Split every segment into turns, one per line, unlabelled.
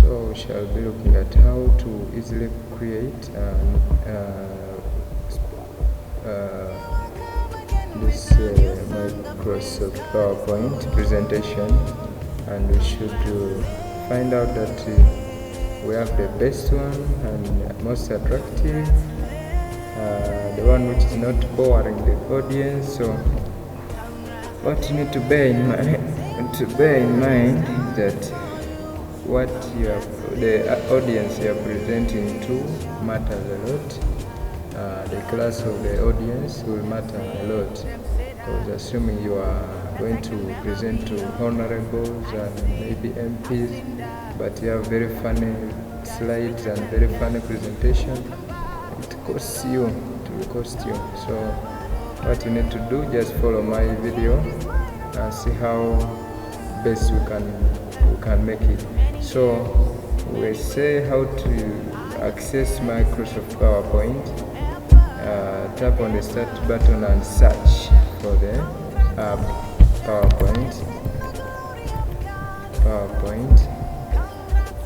So we shall be looking at how to easily create this Microsoft PowerPoint presentation, and we should find out that we have the best one and most attractive, the one which is not boring the audience. So what you need to bear in mind is that what the audience you are presenting to matters a lot. The class of the audience will matter a lot, because assuming you are going to present to honorables and maybe MPs, but you have very funny slides and very funny presentation, it will cost you. So what you need to do, just follow my video and see how best we can make it. So we say how to access Microsoft PowerPoint. Tap on the start button and search for the app PowerPoint.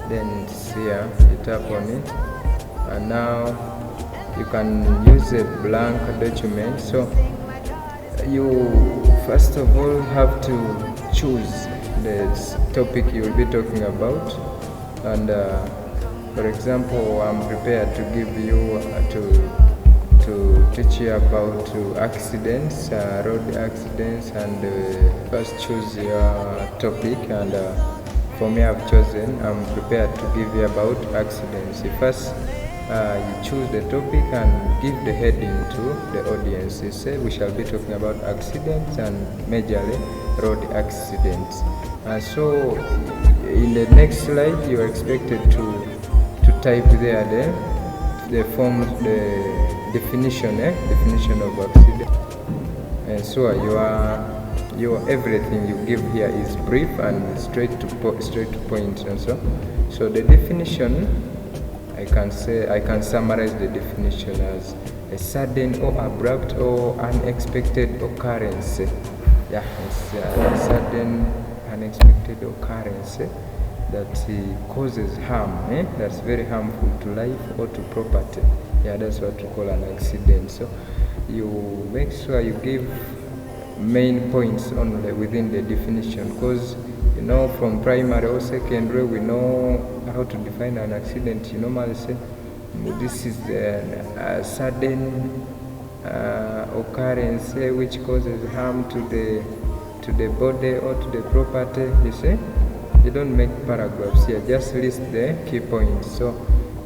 Then it's here, you tap on it, and now you can use a blank document. So you first of all have to choose the topic you will be talking about, and for example, I'm prepared to give you to teach you about accidents, road accidents, and first choose your topic. And for me, I'm prepared to give you about accidents. First you choose the topic and give the heading to the audience. You say we shall be talking about accidents, and majorly road accidents. So in the next slide, you are expected to type there the definition of accident. And so your everything you give here is brief and straight to point. And so the definition, I can summarize the definition as a sudden or abrupt or unexpected occurrence. Yeah, it's a sudden unexpected occurrence that causes harm, that's very harmful to life or to property. Yeah, that's what we call an accident. So you make sure you give main points only within the definition, because from primary or secondary we know how to define an accident. You normally say this is a sudden occurrence which causes harm to the body or to the property. You see, you don't make paragraphs here, just list the key points. So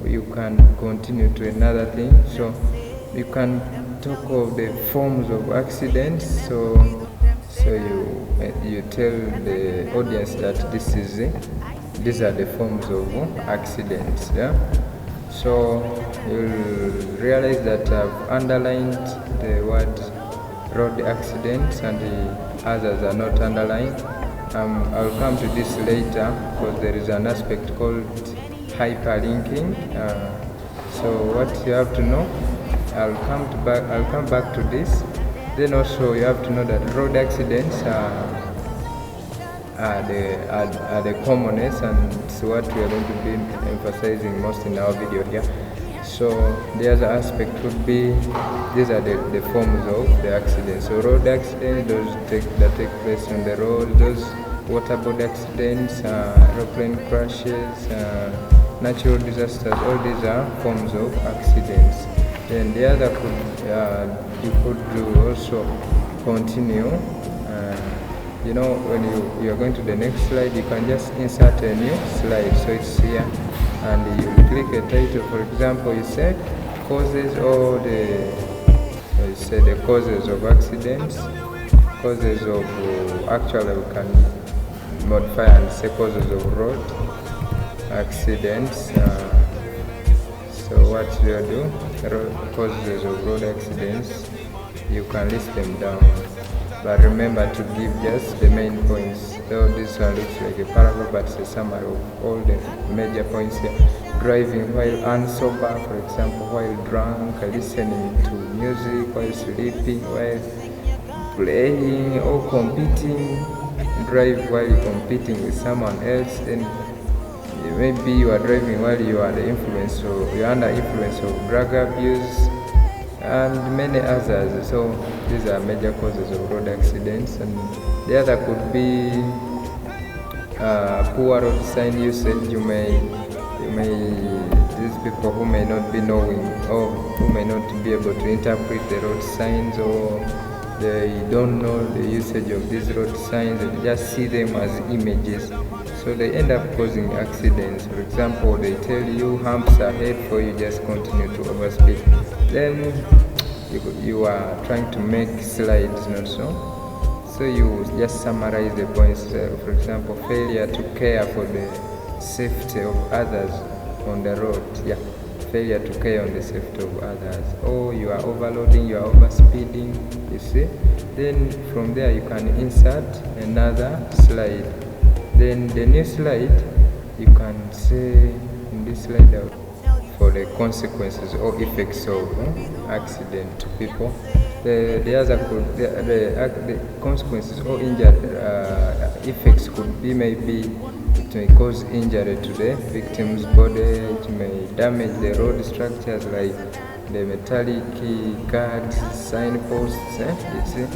you can continue to another thing. So you can talk of the forms of accidents. So you tell the audience that these are the forms of accidents. Yeah. So you'll realize that I've underlined the word road accidents and the others are not underlined. I'll come to this later, because there is an aspect called hyperlinking. So what you have to know, I'll come back to this. Then also you have to know that road accidents are the commonest, and it's what we are going to be emphasizing most in our video here. So the other aspect would be, these are the forms of the accidents. So road accidents, those that take place on the road, those waterboard accidents, aeroplane crashes, natural disasters, all these are forms of accidents. Then the other you could also continue. When you are going to the next slide, you can just insert a new slide. So it's here, and you click a title. For example, you said causes, or the causes of accidents, causes of actually we can modify and say causes of road accidents. So what you do, causes of road accidents, you can list them down, but remember to give just the main points. Though this one looks like a paragraph, but it's a summary of all the major points here. Driving while unsober, for example, while drunk, listening to music while sleeping, while playing or competing. Drive while you're competing with someone else, then maybe you are driving while you are under influence of drug abuse and many others. So these are major causes of road accidents. And the other could be poor road sign usage. You may these people who may not be knowing or who may not be able to interpret the road signs, or they don't know the usage of these road signs, they just see them as images, so they end up causing accidents. For example, they tell you humps ahead for you, just continue to overspeed, then you are trying to make slides, not so you just summarize the points. For example, failure to care for the safety of others on the road. Failure to care on the safety of others. Or you are overloading, you are overspeeding, you see. Then from there you can insert another slide. Then the new slide, you can say in this slide out for the consequences or effects of accident to people. The consequences or effects could be maybe it may cause injury to the victim's body, it may damage the road structures like the metallic guards, signposts, you see.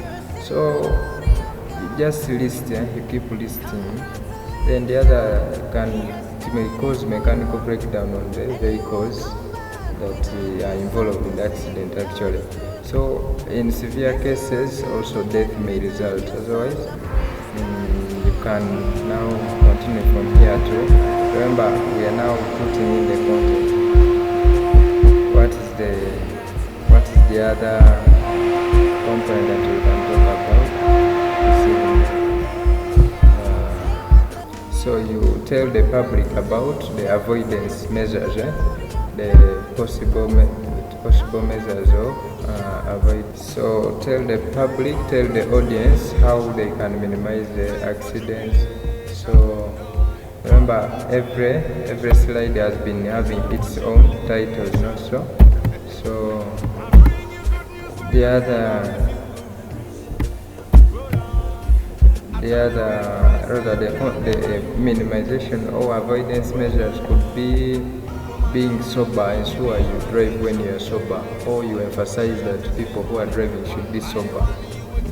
So you just list, you keep listing. Then the other it may cause mechanical breakdown on the vehicles that are involved in the accident actually. So in severe cases also death may result. Otherwise you can now continue from here to remember we are now putting in the content. What is the other component that we can talk about? So you tell the public about the avoidance measures, the possible measures of avoid. So tell the public, tell the audience how they can minimize the accidents. So remember, every slide has been having its own titles, not so. So the minimization or avoidance measures could be being sober. Ensure you drive when you are sober, or you emphasize that people who are driving should be sober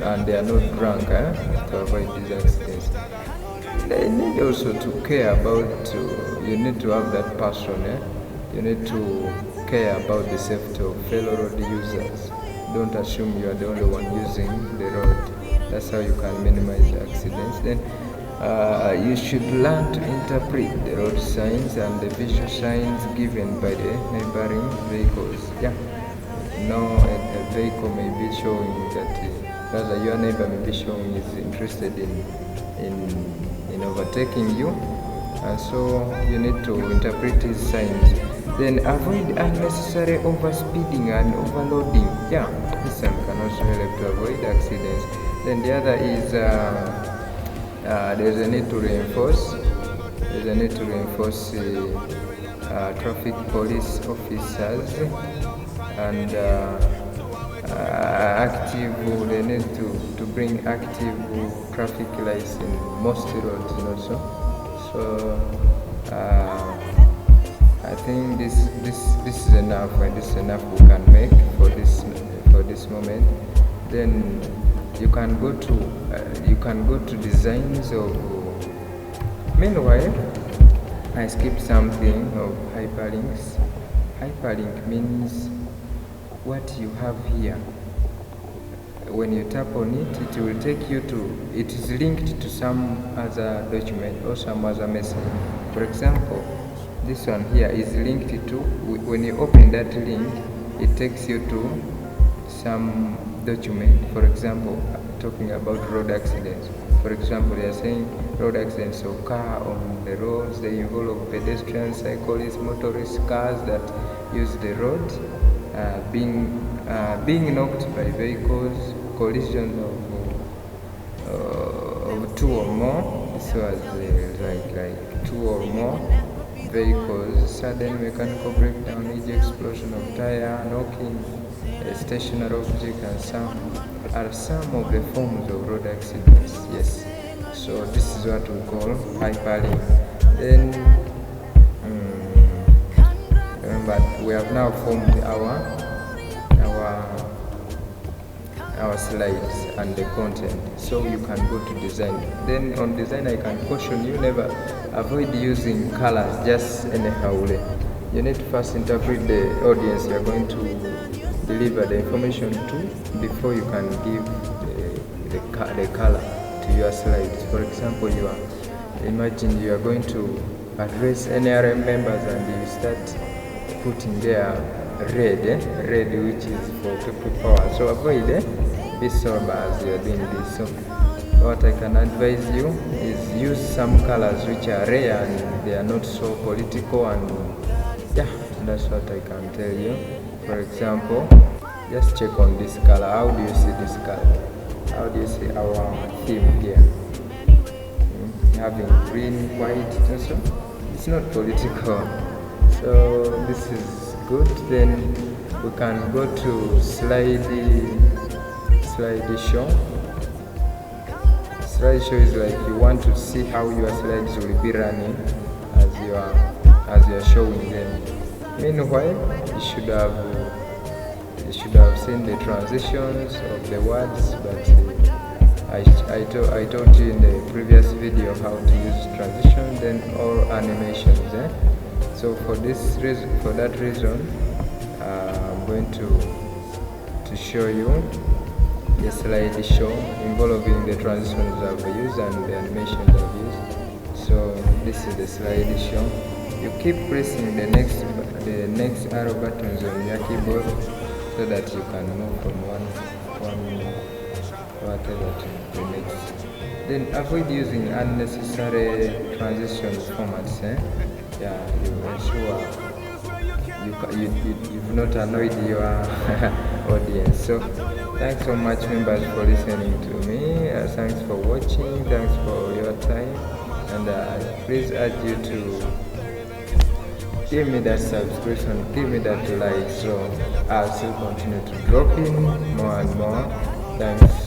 and they are not drunk to avoid these accidents. They need also to care about, you need to have that passion, you need to care about the safety of fellow road users. Don't assume you are the only one using the road. That's how you can minimize the accidents. Then you should learn to interpret the road signs and the visual signs given by the neighboring vehicles. A vehicle may be showing that rather your neighbor may be showing is interested in overtaking you, and so you need to interpret his signs. Then avoid unnecessary overspeeding and overloading. This one can also help to avoid accidents. Then the other is there's a need to reinforce traffic police officers and they need to bring active traffic lights in most roads also. So I think this is enough, and this is enough we can make for this moment. Then you can go to designs of. Meanwhile, I skipped something of hyperlinks. Hyperlink means what you have here. When you tap on it, it will take you to. It is linked to some other document or some other message. For example, this one here is linked to. When you open that link, it takes you to some document. For example, talking about road accidents. For example, they are saying road accidents occur on the roads. They involve pedestrians, cyclists, motorists, cars that use the road, being knocked by vehicles, collisions of two or more. This was like two or more vehicles, sudden mechanical breakdown, e.g. explosion of tire, knocking a stationary object, and some of the forms of road accidents. Yes, so this is what we call hyperlink. Then we have now formed our slides and the content. So you can go to design. Then on design, I can caution you, never avoid using colors just anyhow. You need to first interpret the audience you are going to deliver the information to before you can give the color to your slides. For example, imagine you are going to address NRM members and you start putting there red, which is for people power. So avoid be sober as you are doing this. So what I can advise you is use some colors which are rare and they are not so political, and yeah, that's what I can tell you. For example, just check on this color. How do you see this color? How do you see our theme here? Having green, white, also. It's not political. So this is good. Then we can go to slideshow. Slideshow is like you want to see how your slides will be running as you are showing them. Meanwhile, you should have seen the transitions of the words, but I told you in the previous video how to use transition, then or animations. So for that reason, I'm going to show you the slideshow involving the transitions I've used and the animations I've used. So this is the slideshow. You keep pressing the next arrow buttons on your keyboard so that you can move from one whatever to the next. Then avoid using unnecessary transition formats. Yeah, you ensure you've not annoyed your audience. So thanks so much, members, for listening to me. Thanks for watching. Thanks for your time, and please urge you to give me that subscription, give me that like, so I'll still continue to drop in more and more. Thanks.